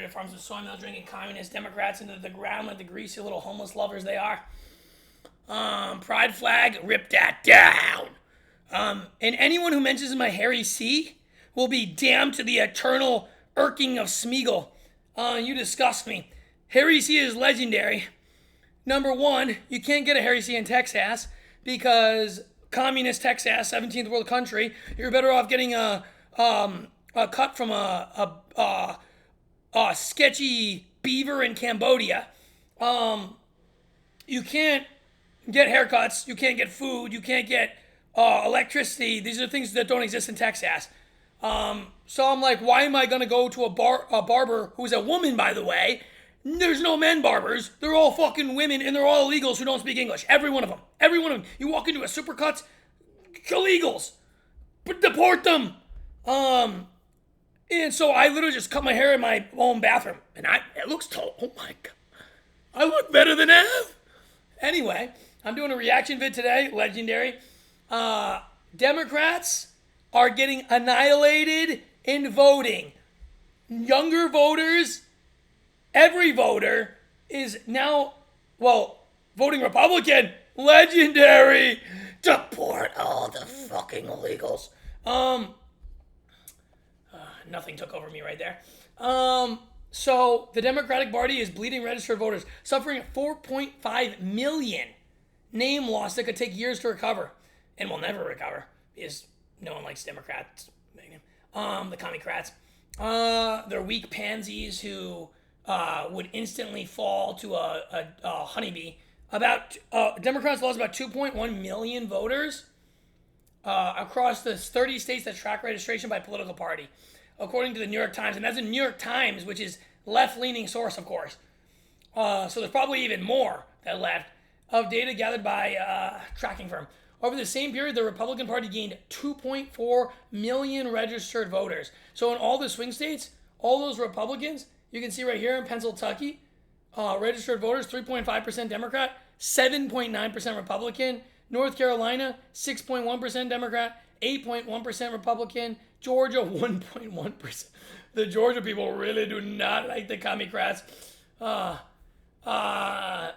operated farms with soy milk drinking communist Democrats into the ground like the greasy little homeless lovers they are. Pride flag, rip that down. And anyone who mentions my Harry C will be damned to the eternal irking of Smeagol. You disgust me. Harry C is legendary. Number one, you can't get a Harry C in Texas because communist Texas, 17th world country, you're better off getting a cut from a sketchy beaver in Cambodia. You can't get haircuts, you can't get food, you can't get electricity. These are things that don't exist in Texas. So I'm like, why am I going to go to a barber who's a woman, by the way? There's no men barbers. They're all fucking women, and they're all illegals who don't speak English. Every one of them. Every one of them. You walk into a Supercuts, illegals. But deport them. And so I literally just cut my hair in my own bathroom. And it looks oh my God. I look better than Ev. Anyway, I'm doing a reaction vid today. Legendary. Democrats are getting annihilated in voting. Younger voters, every voter is now, voting Republican. Legendary. Deport all the fucking illegals. Nothing took over me right there. So the Democratic Party is bleeding registered voters, suffering 4.5 million name loss that could take years to recover and will never recover because no one likes Democrats. The commie-crats. They're weak pansies who would instantly fall to a honeybee. Democrats lost about 2.1 million voters across the 30 states that track registration by political party, according to the New York Times. And that's the New York Times, which is left-leaning source, of course. So there's probably even more that left of data gathered by tracking firm. Over the same period, the Republican Party gained 2.4 million registered voters. So in all the swing states, all those Republicans, you can see right here in Pennsylvania, registered voters, 3.5% Democrat, 7.9% Republican. North Carolina, 6.1% Democrat, 8.1% Republican. Georgia, 1.1%. The Georgia people really do not like the commie-crats.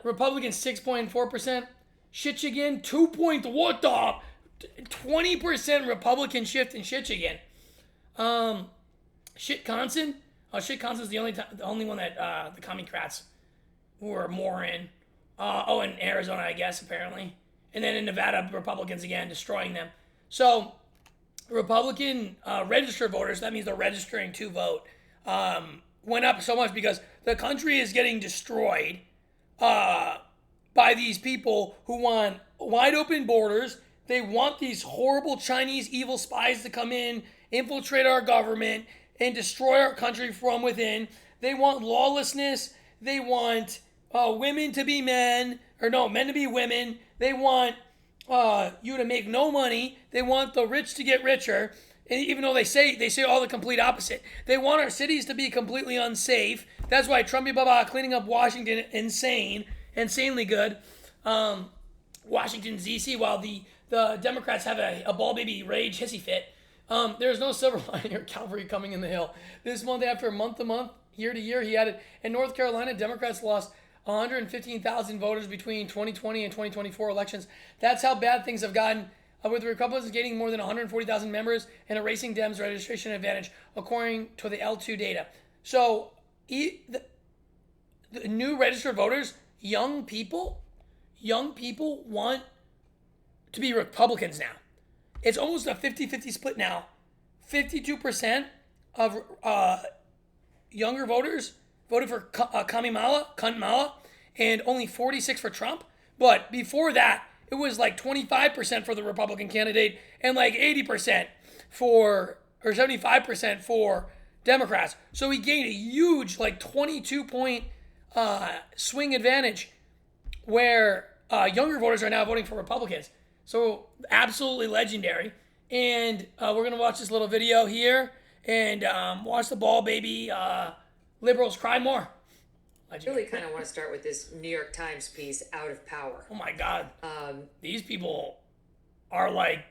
Republicans, 6.4%. Shitchigan, 20% Republican shift in Shitchigan. Shitconsin. Shitconsin's the only one that the commie-crats were more in. In Arizona, I guess, apparently. And then in Nevada, Republicans again, destroying them. So, Republican registered voters, that means they're registering to vote, went up so much because the country is getting destroyed by these people who want wide open borders. They want these horrible Chinese evil spies to come in, infiltrate our government, and destroy our country from within. They want lawlessness. They want women to be men, men to be women. They want you to make no money. They want the rich to get richer. And even though they say all the complete opposite. They want our cities to be completely unsafe. That's why Trumpy Baba cleaning up Washington, insanely good. Washington, D.C., while the Democrats have a ball baby rage hissy fit. There's no silver lining or cavalry coming in the hill. This month, after month to month, year to year, he added, in North Carolina, Democrats lost 115,000 voters between 2020 and 2024 elections. That's how bad things have gotten, with the Republicans gaining more than 140,000 members and erasing Dems' registration advantage, according to the L2 data. So, the new registered voters, young people want to be Republicans now. It's almost a 50-50 split now. 52% of younger voters voted for Cunt Mala, and only 46% for Trump. But before that, it was like 25% for the Republican candidate and like 80% or 75% for Democrats. So he gained a huge 22-point swing advantage where younger voters are now voting for Republicans. So absolutely legendary. And we're going to watch this little video here and watch the ball baby liberals cry more. I really kind of want to start with this New York Times piece, Out of Power. Oh my God. These people are like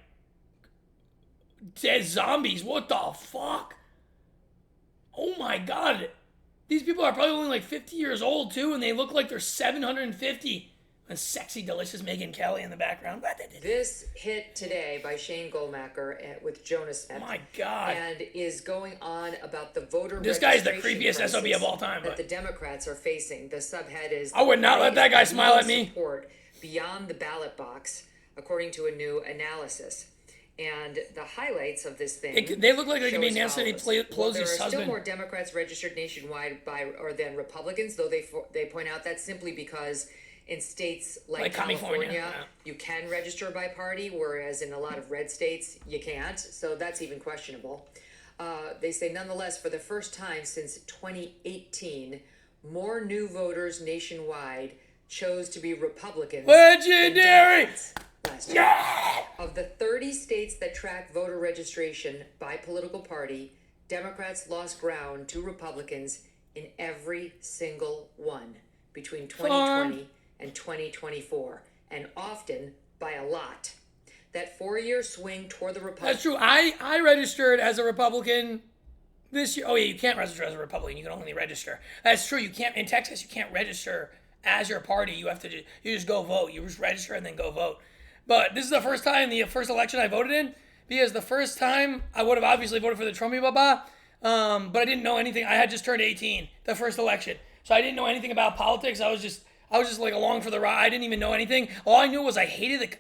dead zombies. What the fuck? Oh my God. These people are probably only like 50 years old too, and they look like they're 750. And sexy, delicious Megyn Kelly in the background. This hit today by Shane Goldmacher with Jonas Smith. My God. And is going on about the voter This guy's the registration creepiest SOB of all time. that the Democrats are facing. The subhead is... I would not let that guy smile at me. ...support beyond the ballot box, according to a new analysis. And the highlights of this thing... They look like they could be Nancy Pelosi's husband. There are still more Democrats registered nationwide than Republicans, though they point out that's simply because... in states like California, you can register by party, whereas in a lot of red states, you can't. So that's even questionable. They say, nonetheless, for the first time since 2018, more new voters nationwide chose to be Republicans. Legendary! Last year. Yeah! Of the 30 states that track voter registration by political party, Democrats lost ground to Republicans in every single one between 2020 and 2024, and often by a lot. That 4-year swing toward the Republicans. That's true. I registered as a Republican this year. Oh yeah, you can't register as a Republican. You can only register. That's true. You can't in Texas. You can't register as your party. You have to. You just go vote. You just register and then go vote. But this is the first time, the first election I voted in, because the first time I would have obviously voted for the Trumpy Baba, but I didn't know anything. I had just turned 18 the first election, so I didn't know anything about politics. I was just like along for the ride. I didn't even know anything. All I knew was I hated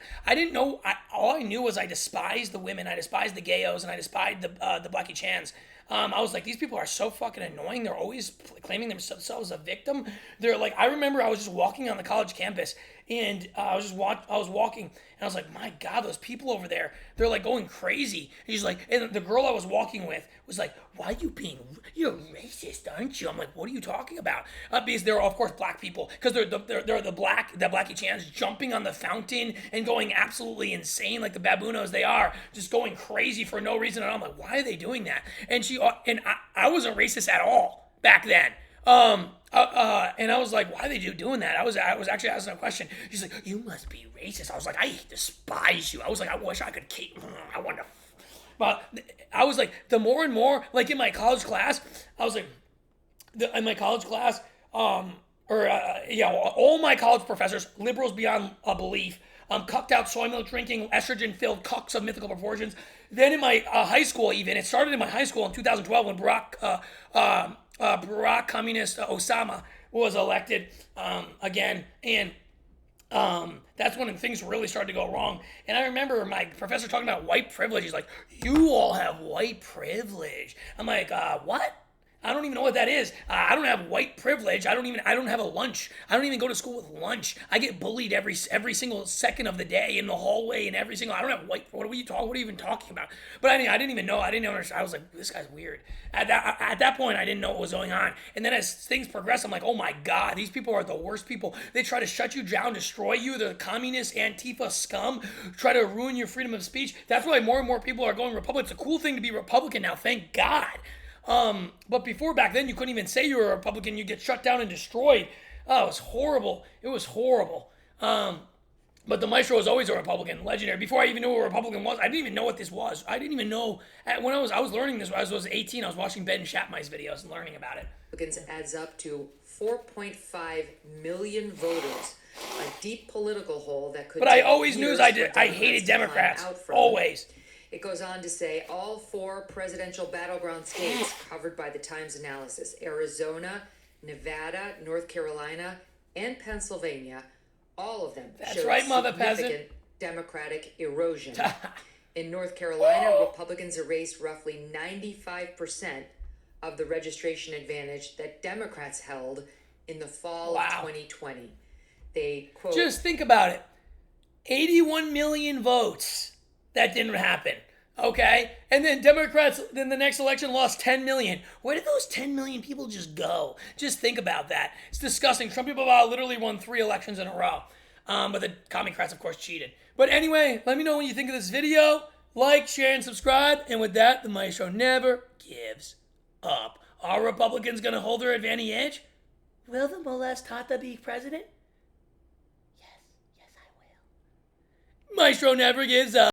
all I knew was I despised the women. I despised the gayos, and I despised the Blackie Chans. I was like, these people are so fucking annoying. They're always claiming themselves a victim. They're like, I remember I was just walking on the college campus, and I was walking, and I was like, my God, those people over there, they're like going crazy. And she's like, and the girl I was walking with was like, why are you you're racist, aren't you? I'm like, what are you talking about? Because they're of course black people, because they're the Blackie Chans jumping on the fountain and going absolutely insane like the babuinos they are, just going crazy for no reason. And I'm like, why are they doing that? And I wasn't racist at all back then. And I was like, why are they doing that? I was actually asking a question. She's like, you must be racist. I was like, I despise you. I was like, I wish I could keep. I want to. But I was like, the more and more, like in my college class, I was like, all my college professors, liberals beyond a belief, cucked out soy milk drinking, estrogen-filled cucks of mythical proportions. Then in my high school, even it started in my high school in 2012 when Barack communist Osama was elected again, and that's when things really started to go wrong. And I remember my professor talking about white privilege. He's like, you all have white privilege. I'm like, what? I don't even know what that is. I don't have white privilege. I don't have a lunch. I don't even go to school with lunch. I get bullied every single second of the day in the hallway and I don't have white. What are you even talking about? But I didn't even know. I didn't understand. I was like, this guy's weird. At that point, I didn't know what was going on. And then as things progress, I'm like, oh my God, these people are the worst people. They try to shut you down, destroy you. They're communist Antifa scum, try to ruin your freedom of speech. That's why more and more people are going Republican. It's a cool thing to be Republican now, thank God. But before, back then, you couldn't even say you were a Republican. You'd get shut down and destroyed. Oh, it was horrible. It was horrible. But the Maestro was always a Republican, legendary. Before I even knew what a Republican was, I didn't even know what this was. I didn't even know. When I was learning this, when I was 18, I was watching Ben Shatmai's videos and learning about it. Republicans adds up to 4.5 million voters, a deep political hole that could. But I always knew I hated Democrats. Always. It goes on to say all 4 presidential battleground states covered by the Times analysis, Arizona, Nevada, North Carolina, and Pennsylvania, all of them showed significant Democratic erosion. In North Carolina, Republicans erased roughly 95% of the registration advantage that Democrats held in the fall of 2020. They quote, just think about it. 81 million votes. That didn't happen. Okay? And then Democrats, then the next election lost 10 million. Where did those 10 million people just go? Just think about that. It's disgusting. Trump people literally won 3 elections in a row. But the Democrats, of course, cheated. But anyway, let me know what you think of this video. Like, share, and subscribe. And with that, the Maestro never gives up. Are Republicans going to hold their advantage? Will the molest Tata be president? Yes, I will. Maestro never gives up.